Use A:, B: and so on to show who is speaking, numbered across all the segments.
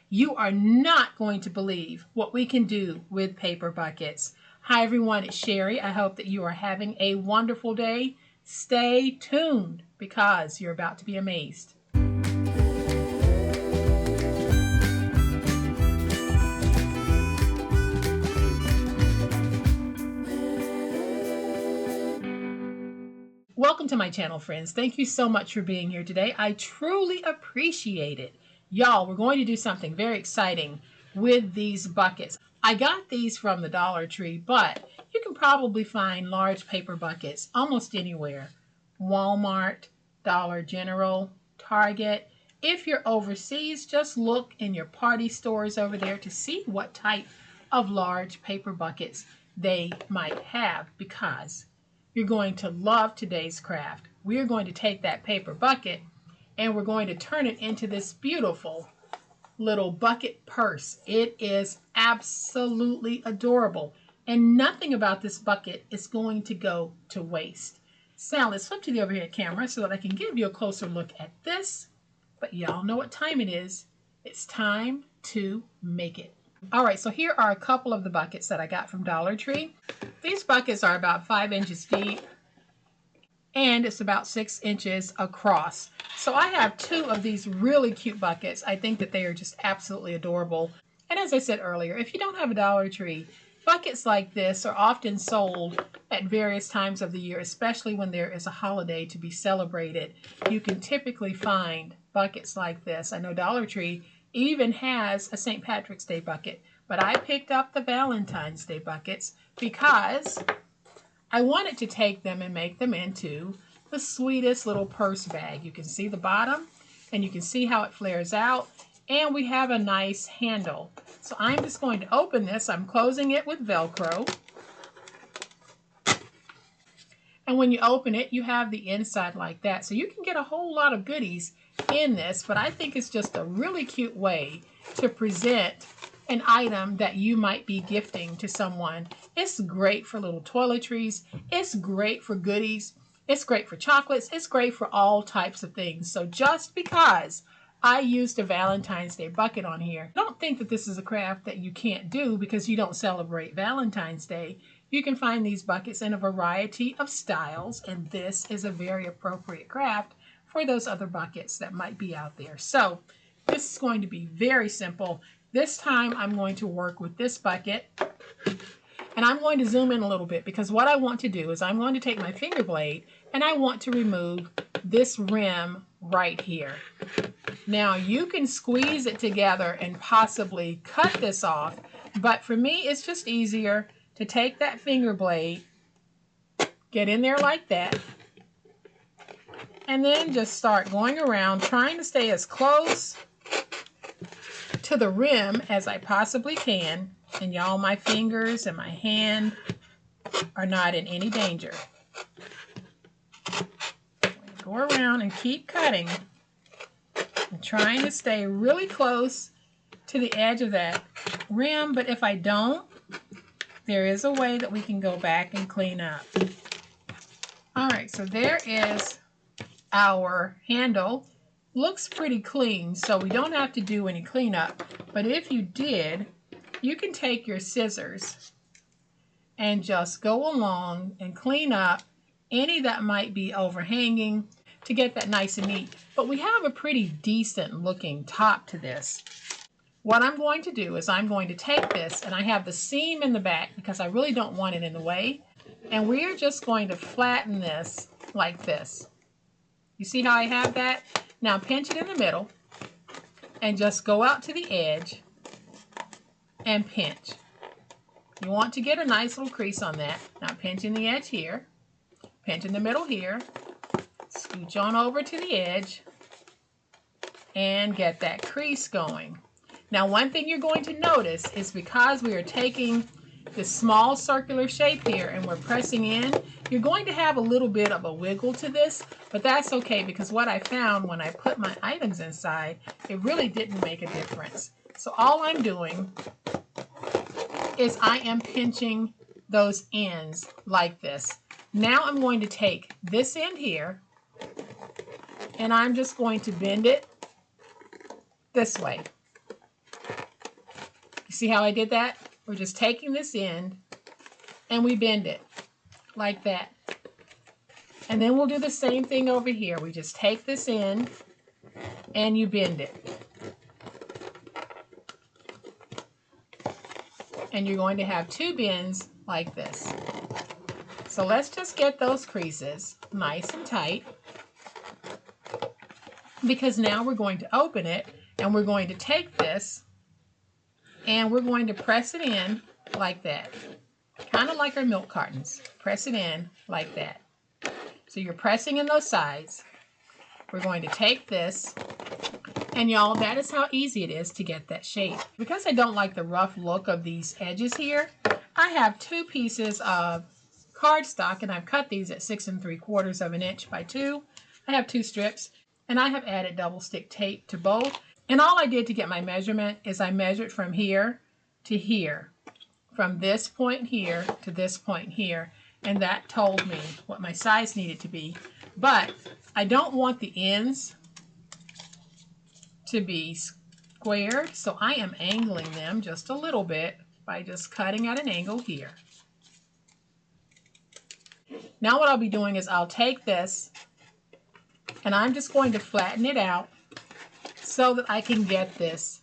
A: You are not going to believe what we can do with paper buckets. Hi everyone, it's Sherry. I hope that you are having a wonderful day. Stay tuned because you're about to be amazed. Welcome to my channel, friends. Thank you so much for being here today. I truly appreciate it. Y'all, we're going to do something very exciting with these buckets. I got these from the Dollar Tree, but you can probably find large paper buckets almost anywhere. Walmart, Dollar General, Target. If you're overseas, just look in your party stores over there to see what type of large paper buckets they might have, because you're going to love today's craft. We're going to take that paper bucket and we're going to turn it into this beautiful little bucket purse. It is absolutely adorable, and nothing about this bucket is going to go to waste. So let's flip to the overhead camera so that I can give you a closer look at this. But y'all know what time it is. It's time to make it. All right, so here are a couple of the buckets that I got from Dollar Tree. These buckets are about 5 inches deep and it's about 6 inches across. So I have 2 of these really cute buckets. I think that they are just absolutely adorable. And as I said earlier, if you don't have a Dollar Tree, buckets like this are often sold at various times of the year, especially when there is a holiday to be celebrated. You can typically find buckets like this. I know Dollar Tree even has a St. Patrick's Day bucket, but I picked up the Valentine's Day buckets because I wanted to take them and make them into the sweetest little purse bag. You can see the bottom and you can see how it flares out, and we have a nice handle. So I'm just going to open this. I'm closing it with Velcro. And when you open it, you have the inside like that. So you can get a whole lot of goodies in this, but I think it's just a really cute way to present an item that you might be gifting to someone. It's great for little toiletries. It's great for goodies. It's great for chocolates. It's great for all types of things. So just because I used a Valentine's Day bucket on here, don't think that this is a craft that you can't do because you don't celebrate Valentine's Day. You can find these buckets in a variety of styles, and this is a very appropriate craft for those other buckets that might be out there. So this is going to be very simple. This time I'm going to work with this bucket, and I'm going to zoom in a little bit because what I want to do is I'm going to take my finger blade and I want to remove this rim right here. Now you can squeeze it together and possibly cut this off, but for me it's just easier to take that finger blade, get in there like that, and then just start going around trying to stay as close to the rim as I possibly can. And y'all, my fingers and my hand are not in any danger. Go around and keep cutting and trying to stay really close to the edge of that rim, but if I don't, there is a way that we can go back and clean up. All right, so there is our handle. Looks pretty clean, so we don't have to do any cleanup. But if you did, you can take your scissors and just go along and clean up any that might be overhanging to get that nice and neat. But we have a pretty decent looking top to this. What I'm going to do is I'm going to take this, and I have the seam in the back because I really don't want it in the way, and we are just going to flatten this like this. You see how I have that? Now pinch it in the middle and just go out to the edge and pinch. You want to get a nice little crease on that. Now pinch in the edge here, pinch in the middle here, scooch on over to the edge and get that crease going. Now one thing you're going to notice is because we are taking this small circular shape here and we're pressing in, you're going to have a little bit of a wiggle to this, but that's okay because what I found when I put my items inside, it really didn't make a difference. So all I'm doing is I am pinching those ends like this. Now I'm going to take this end here and I'm just going to bend it this way. You see how I did that? We're just taking this end and we bend it like that. And then we'll do the same thing over here. We just take this end and you bend it. And you're going to have two bends like this. So let's just get those creases nice and tight, because now we're going to open it and we're going to take this and we're going to press it in like that. Kind of like our milk cartons. Press it in like that. So you're pressing in those sides. We're going to take this, and y'all, that is how easy it is to get that shape. Because I don't like the rough look of these edges here, I have 2 pieces of cardstock, and I've cut these at 6 3/4 of an inch by 2. I have 2 strips, and I have added double stick tape to both. And all I did to get my measurement is I measured from here to here, from this point here to this point here, and that told me what my size needed to be. But I don't want the ends to be squared, so I am angling them just a little bit by just cutting at an angle here. Now what I'll be doing is I'll take this and I'm just going to flatten it out so that I can get this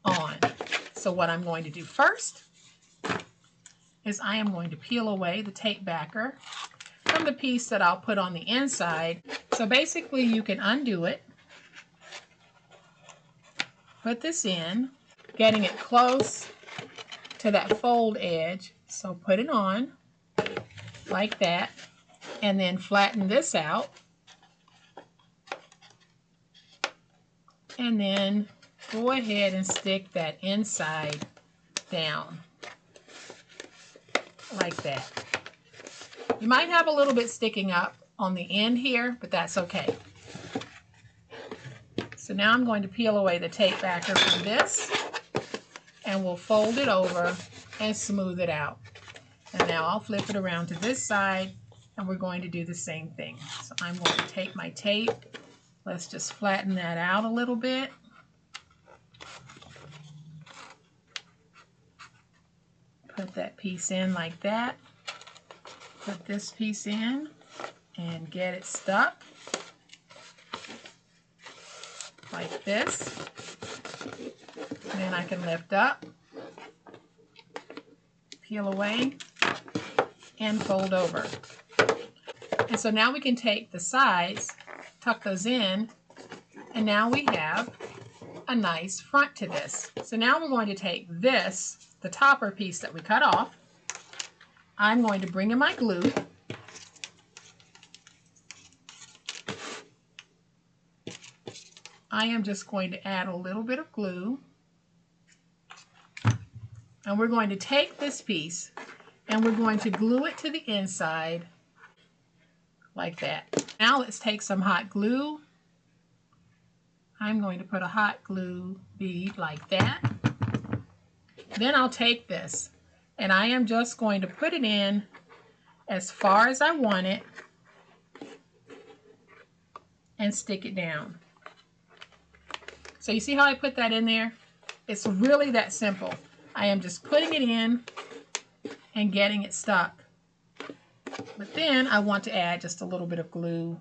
A: on. So what I'm going to do first is I am going to peel away the tape backer from the piece that I'll put on the inside. So basically you can undo it, put this in, getting it close to that fold edge. So put it on like that, and then flatten this out, and then go ahead and stick that inside down like that. You might have a little bit sticking up on the end here, but that's okay. So now I'm going to peel away the tape backer from this, and we'll fold it over and smooth it out. And now I'll flip it around to this side, and we're going to do the same thing. So I'm going to take my tape. Let's just flatten that out a little bit. Put that piece in like that. Put this piece in and get it stuck like this. And then I can lift up, peel away, and fold over. And so now we can take the sides, tuck those in, and now we have a nice front to this. So now we're going to take this, the topper piece that we cut off. I'm going to bring in my glue. I am just going to add a little bit of glue. And we're going to take this piece and we're going to glue it to the inside like that. Now let's take some hot glue. I'm going to put a hot glue bead like that. Then I'll take this and I am just going to put it in as far as I want it and stick it down. So you see how I put that in there? It's really that simple. I am just putting it in and getting it stuck. But then I want to add just a little bit of glue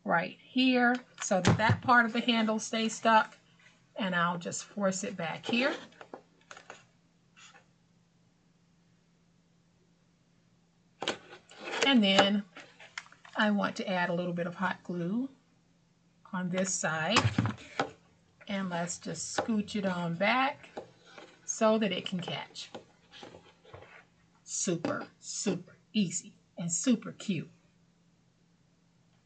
A: right here so that that part of the handle stays stuck, and I'll just force it back here. And then I want to add a little bit of hot glue on this side, and let's just scooch it on back so that it can catch. Super, super easy and super cute.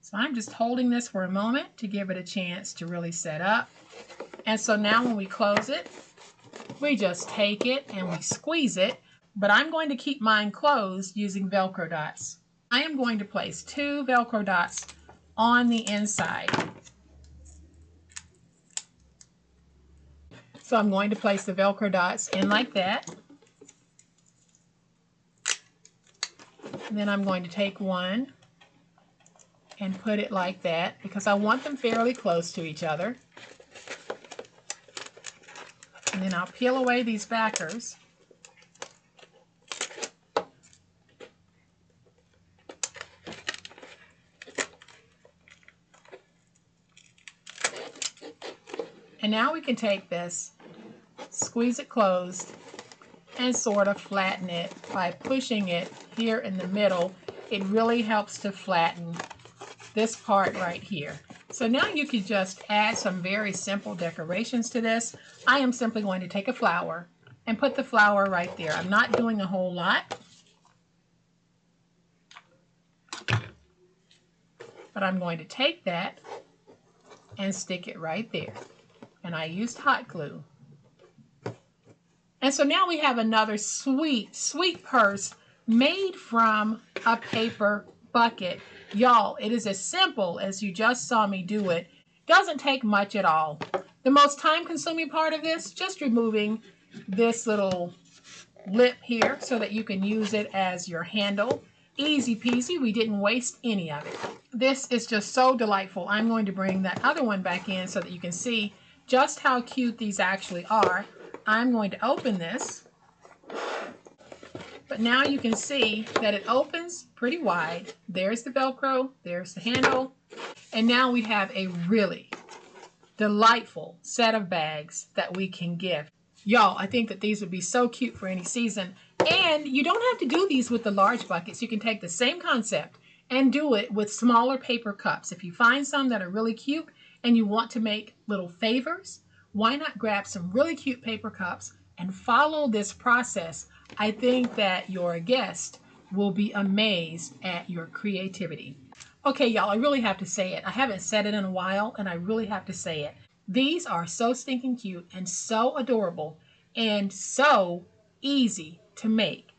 A: So I'm just holding this for a moment to give it a chance to really set up. And so now when we close it, we just take it and we squeeze it, but I'm going to keep mine closed using Velcro dots. I am going to place 2 Velcro dots on the inside. So I'm going to place the Velcro dots in like that. And then I'm going to take one and put it like that because I want them fairly close to each other. And then I'll peel away these backers. And now we can take this, squeeze it closed, and sort of flatten it by pushing it here in the middle. It really helps to flatten this part right here. So now you can just add some very simple decorations to this. I am simply going to take a flower and put the flower right there. I'm not doing a whole lot, but I'm going to take that and stick it right there. And I used hot glue. And so now we have another sweet, sweet purse made from a paper bucket. Y'all, it is as simple as you just saw me do it. Doesn't take much at all. The most time-consuming part of this, just removing this little lip here so that you can use it as your handle. Easy peasy, we didn't waste any of it. This is just so delightful. I'm going to bring that other one back in so that you can see just how cute these actually are. I'm going to open this, but now you can see that it opens pretty wide. There's the Velcro, there's the handle, and now we have a really delightful set of bags that we can gift. Y'all, I think that these would be so cute for any season. And you don't have to do these with the large buckets. You can take the same concept and do it with smaller paper cups. If you find some that are really cute and you want to make little favors, why not grab some really cute paper cups and follow this process? I think that your guest will be amazed at your creativity. Okay, y'all, I really have to say it. I haven't said it in a while, and I really have to say it. These are so stinking cute and so adorable and so easy to make.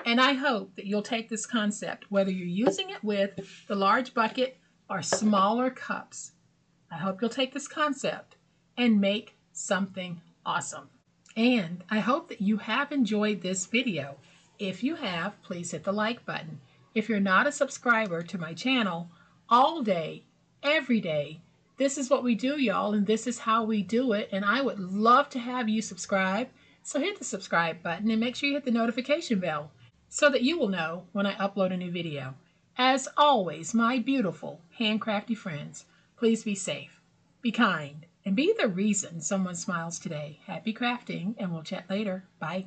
A: And I hope that you'll take this concept, whether you're using it with the large bucket or smaller cups. I hope you'll take this concept and make something awesome. And I hope that you have enjoyed this video. If you have, please hit the like button. If you're not a subscriber to my channel, all day, every day, this is what we do, y'all, and this is how we do it. And I would love to have you subscribe. So hit the subscribe button and make sure you hit the notification bell so that you will know when I upload a new video. As always, my beautiful handcrafty friends, please be safe, be kind, and be the reason someone smiles today. Happy crafting, and we'll chat later. Bye.